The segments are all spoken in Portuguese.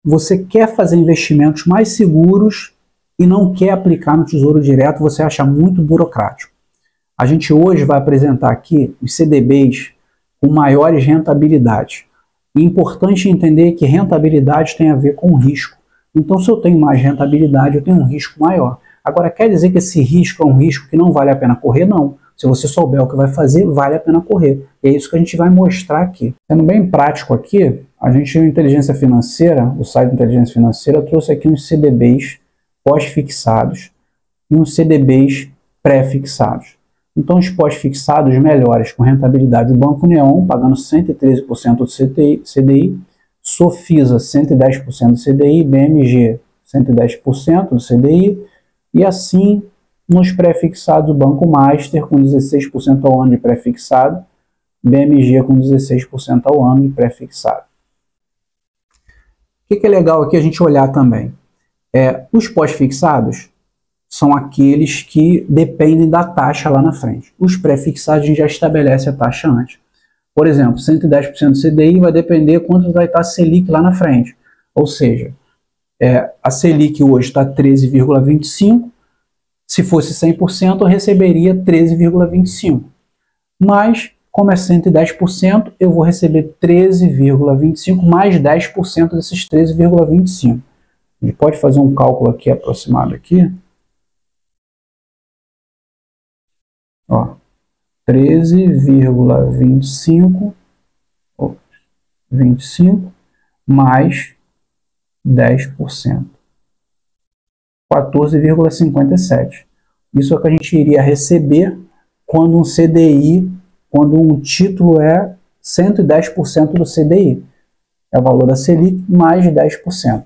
você quer fazer investimentos mais seguros e não quer aplicar no Tesouro Direto, você acha muito burocrático. A gente hoje vai apresentar aqui os CDBs com maiores rentabilidades. E é importante entender que rentabilidade tem a ver com risco. Então, se eu tenho mais rentabilidade, eu tenho um risco maior. Agora, quer dizer que esse risco é um risco que não vale a pena correr? Não. Se você souber o que vai fazer, vale a pena correr. E é isso que a gente vai mostrar aqui. Sendo bem prático aqui, a gente, no Inteligência Financeira, o site Inteligência Financeira, trouxe aqui uns CDBs pós-fixados e uns CDBs pré-fixados. Então, os pós-fixados melhores com rentabilidade, o Banco Neon pagando 113% do CDI, Sofisa 110% do CDI, BMG 110% do CDI, e assim nos pré-fixados o Banco Master com 16% ao ano de pré-fixado, BMG com 16% ao ano de pré-fixado. O que é legal aqui a gente olhar também? Os pós-fixados são aqueles que dependem da taxa lá na frente. Os pré-fixados a gente já estabelece a taxa antes. Por exemplo, 110% do CDI vai depender quanto vai estar a Selic lá na frente. Ou seja, a Selic hoje está 13,25%, se fosse 100% eu receberia 13,25%. Mas, como é 110%, eu vou receber 13,25% mais 10% desses 13,25%. A gente pode fazer um cálculo aqui aproximado aqui. Ó, 13,25 mais 10%. 14,57. Isso é o que a gente iria receber quando um CDI, quando um título é 110% do CDI. É o valor da Selic mais 10%.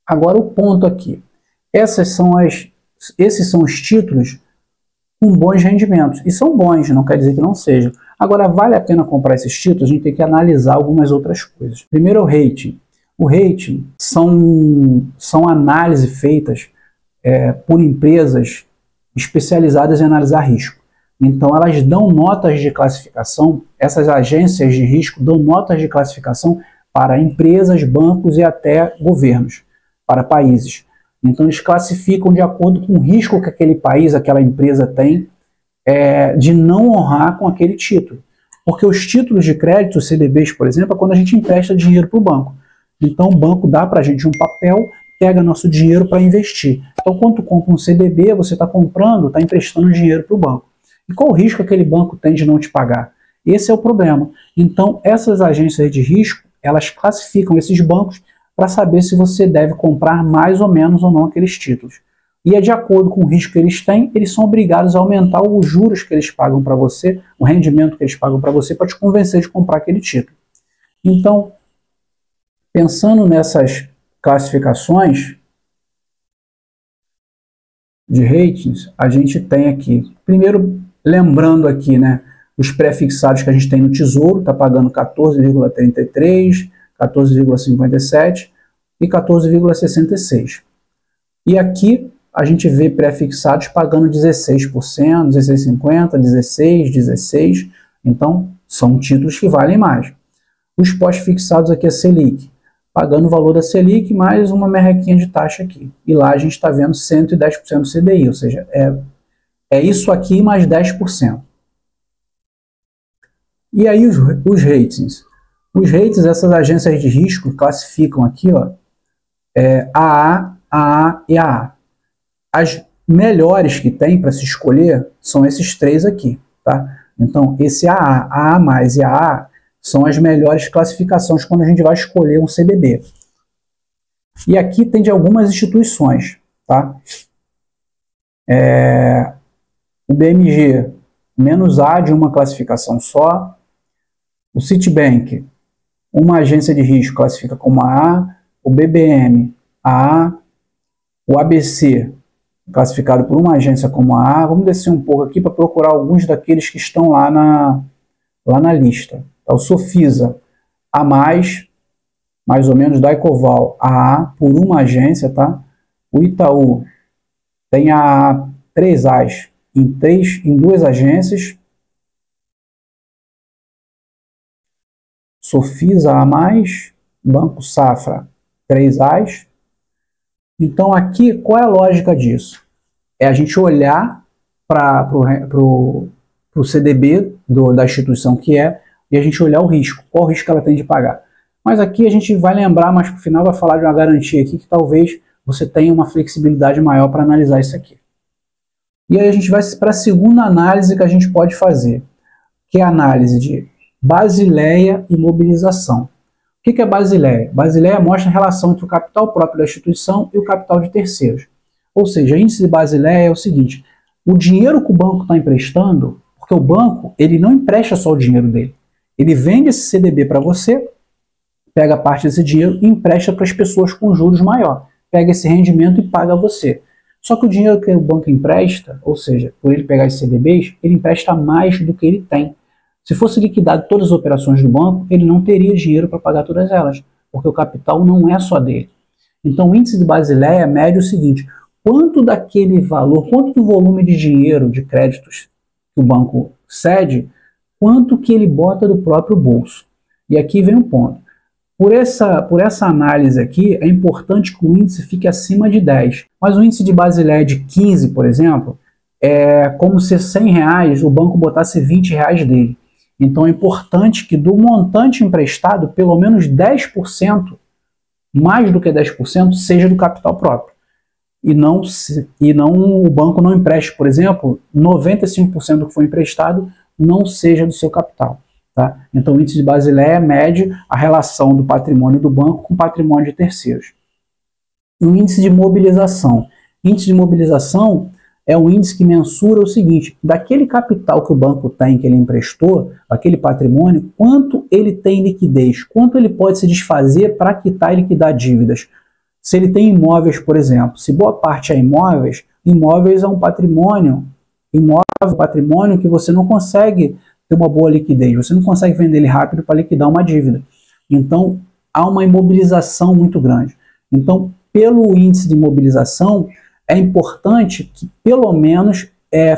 Agora o ponto aqui. Esses são os títulos com bons rendimentos. E são bons, não quer dizer que não sejam. Agora, vale a pena comprar esses títulos? A gente tem que analisar algumas outras coisas. Primeiro, o rating. O rating são análises feitas por empresas especializadas em analisar risco. Então, elas dão notas de classificação, essas agências de risco dão notas de classificação para empresas, bancos e até governos, para países. Então, eles classificam de acordo com o risco que aquele país, aquela empresa tem de não honrar com aquele título. Porque os títulos de crédito, os CDBs, por exemplo, é quando a gente empresta dinheiro para o banco. Então, o banco dá para a gente um papel, pega nosso dinheiro para investir. Então, quando tu compra um CDB, você está comprando, está emprestando dinheiro para o banco. E qual o risco aquele banco tem de não te pagar? Esse é o problema. Então, essas agências de risco, elas classificam esses bancos para saber se você deve comprar mais ou menos ou não aqueles títulos. E é de acordo com o risco que eles têm, eles são obrigados a aumentar os juros que eles pagam para você, o rendimento que eles pagam para você, para te convencer de comprar aquele título. Então, pensando nessas classificações de ratings, a gente tem aqui, primeiro lembrando aqui, né, os pré-fixados que a gente tem no Tesouro, está pagando 14,33%, 14,57% e 14,66%. E aqui a gente vê pré-fixados pagando 16%, 16,50%, 16%, 16%. Então, são títulos que valem mais. Os pós-fixados aqui é Selic, pagando o valor da Selic mais uma merrequinha de taxa aqui. E lá a gente está vendo 110% do CDI, ou seja, é isso aqui mais 10%. E aí os ratings. Os ratings, essas agências de risco classificam aqui, ó, AA, AA e AA. As melhores que tem para se escolher são esses três aqui, tá? Então, esse AA, AA+, e AA são as melhores classificações quando a gente vai escolher um CDB. E aqui tem de algumas instituições, tá? O BMG, menos A de uma classificação só. O Citibank, uma agência de risco, classifica como AA. O BBM, AA. O ABC, classificado por uma agência como AA. Vamos descer um pouco aqui para procurar alguns daqueles que estão lá na lista. O Sofisa, A+, mais ou menos, da Ecoval, AA, por uma agência, tá? O Itaú tem a 3 As em 2 agências. Sofisa, A+, Banco Safra, 3As. Então aqui, qual é a lógica disso? É a gente olhar para o CDB da instituição que é, e a gente olhar o risco, qual o risco que ela tem de pagar. Mas aqui a gente vai lembrar, mas para o final vai falar de uma garantia aqui que talvez você tenha uma flexibilidade maior para analisar isso aqui. E aí a gente vai para a segunda análise que a gente pode fazer, que é a análise de Basileia e mobilização. O que é Basileia? Basileia mostra a relação entre o capital próprio da instituição e o capital de terceiros. Ou seja, o índice de Basileia é o seguinte: o dinheiro que o banco está emprestando, porque o banco ele não empresta só o dinheiro dele, ele vende esse CDB para você, pega parte desse dinheiro e empresta para as pessoas com juros maior, pega esse rendimento e paga a você. Só que o dinheiro que o banco empresta, ou seja, por ele pegar esses CDBs, ele empresta mais do que ele tem. Se fosse liquidado todas as operações do banco, ele não teria dinheiro para pagar todas elas, porque o capital não é só dele. Então o índice de Basileia mede o seguinte: quanto daquele valor, quanto do volume de dinheiro, de créditos que o banco cede, quanto que ele bota do próprio bolso. E aqui vem um ponto. Por essa análise aqui, é importante que o índice fique acima de 10. Mas o índice de Basileia de 15, por exemplo, é como se R$100 o banco botasse R$20 dele. Então é importante que do montante emprestado, pelo menos 10%, mais do que 10%, seja do capital próprio. E não o banco não empreste, por exemplo, 95% do que foi emprestado não seja do seu capital. Tá? Então o índice de Basileia mede a relação do patrimônio do banco com o patrimônio de terceiros. E o índice de mobilização. O índice de mobilização é um índice que mensura o seguinte: daquele capital que o banco tem, que ele emprestou, aquele patrimônio, quanto ele tem liquidez, quanto ele pode se desfazer para quitar e liquidar dívidas. Se ele tem imóveis, por exemplo, se boa parte é imóveis, imóveis é um patrimônio, patrimônio que você não consegue ter uma boa liquidez, você não consegue vender ele rápido para liquidar uma dívida. Então, há uma imobilização muito grande. Então, pelo índice de imobilização, é importante que pelo menos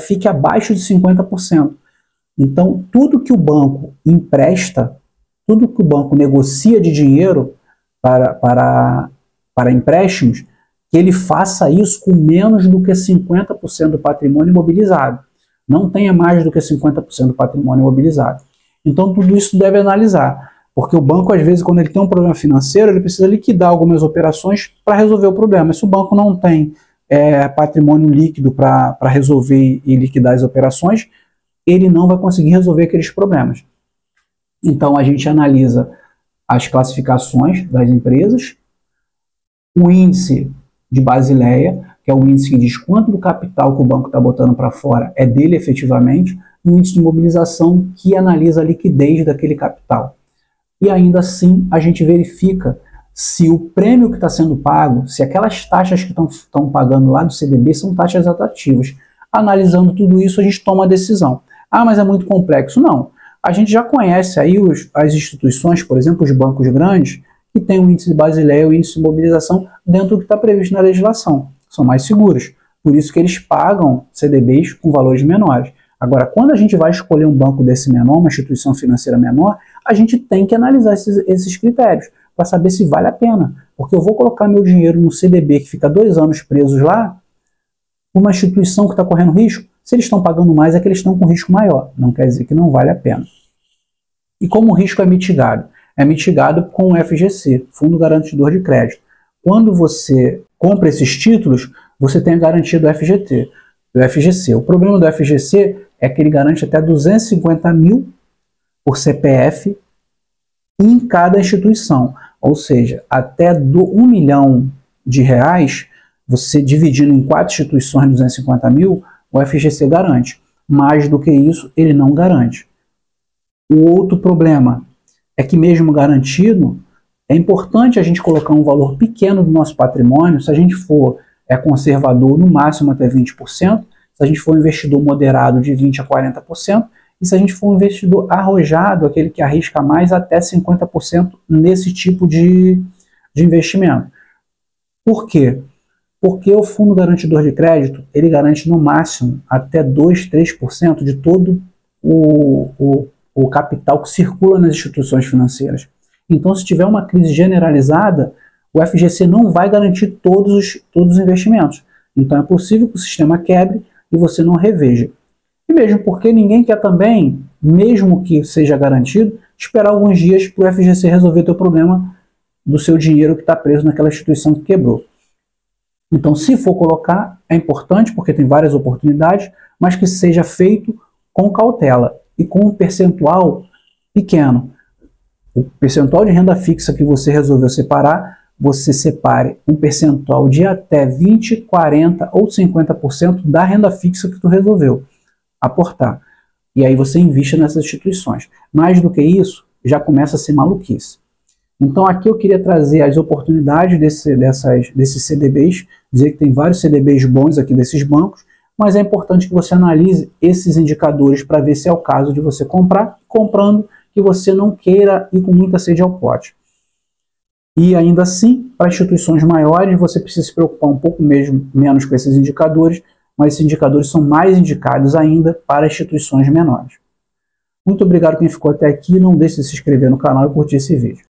fique abaixo de 50%. Então, tudo que o banco empresta, tudo que o banco negocia de dinheiro para empréstimos, que ele faça isso com menos do que 50% do patrimônio imobilizado. Não tenha mais do que 50% do patrimônio imobilizado. Então, tudo isso deve analisar, porque o banco, às vezes, quando ele tem um problema financeiro, ele precisa liquidar algumas operações para resolver o problema. Se o banco não tem patrimônio líquido para resolver e liquidar as operações, ele não vai conseguir resolver aqueles problemas. Então, a gente analisa as classificações das empresas, o índice de Basileia, que é o índice que diz quanto do capital que o banco está botando para fora é dele efetivamente, e o índice de mobilização, que analisa a liquidez daquele capital. E ainda assim, a gente verifica se o prêmio que está sendo pago, se aquelas taxas que estão pagando lá do CDB são taxas atrativas. Analisando tudo isso, a gente toma a decisão. Ah, mas é muito complexo. Não. A gente já conhece aí as instituições, por exemplo, os bancos grandes, que têm o índice de Basileia e o índice de mobilização dentro do que está previsto na legislação. São mais seguros. Por isso que eles pagam CDBs com valores menores. Agora, quando a gente vai escolher um banco desse menor, uma instituição financeira menor, a gente tem que analisar esses critérios para saber se vale a pena. Porque eu vou colocar meu dinheiro no CDB que fica 2 anos presos lá, uma instituição que está correndo risco. Se eles estão pagando mais, é que eles estão com risco maior. Não quer dizer que não vale a pena. E como o risco é mitigado? É mitigado com o FGC, Fundo Garantidor de Crédito. Quando você compra esses títulos, você tem a garantia do FGC. O problema do FGC é que ele garante até 250 mil por CPF em cada instituição. Ou seja, até R$1 milhão, você dividindo em 4 instituições 250 mil, o FGC garante. Mais do que isso, ele não garante. O outro problema é que mesmo garantido, é importante a gente colocar um valor pequeno do nosso patrimônio. Se a gente for conservador, no máximo até 20%, se a gente for um investidor moderado, de 20% a 40%, e se a gente for um investidor arrojado, aquele que arrisca mais, até 50% nesse tipo de investimento. Por quê? Porque o Fundo Garantidor de Crédito, ele garante no máximo até 2%, 3% de todo o capital que circula nas instituições financeiras. Então, se tiver uma crise generalizada, o FGC não vai garantir todos os investimentos. Então é possível que o sistema quebre e você não reveja. E mesmo porque ninguém quer também, mesmo que seja garantido, esperar alguns dias para o FGC resolver o teu problema do seu dinheiro que está preso naquela instituição que quebrou. Então, se for colocar, é importante, porque tem várias oportunidades, mas que seja feito com cautela e com um percentual pequeno. O percentual de renda fixa que você resolveu separar, você separe um percentual de até 20%, 40% ou 50% da renda fixa que tu resolveu aportar. E aí você investe nessas instituições. Mais do que isso, já começa a ser maluquice. Então aqui eu queria trazer as oportunidades desses CDBs, dizer que tem vários CDBs bons aqui desses bancos, mas é importante que você analise esses indicadores para ver se é o caso de você comprar, comprando, que você não queira ir com muita sede ao pote. E ainda assim, para instituições maiores, você precisa se preocupar um pouco menos com esses indicadores, mas esses indicadores são mais indicados ainda para instituições menores. Muito obrigado quem ficou até aqui, não deixe de se inscrever no canal e curtir esse vídeo.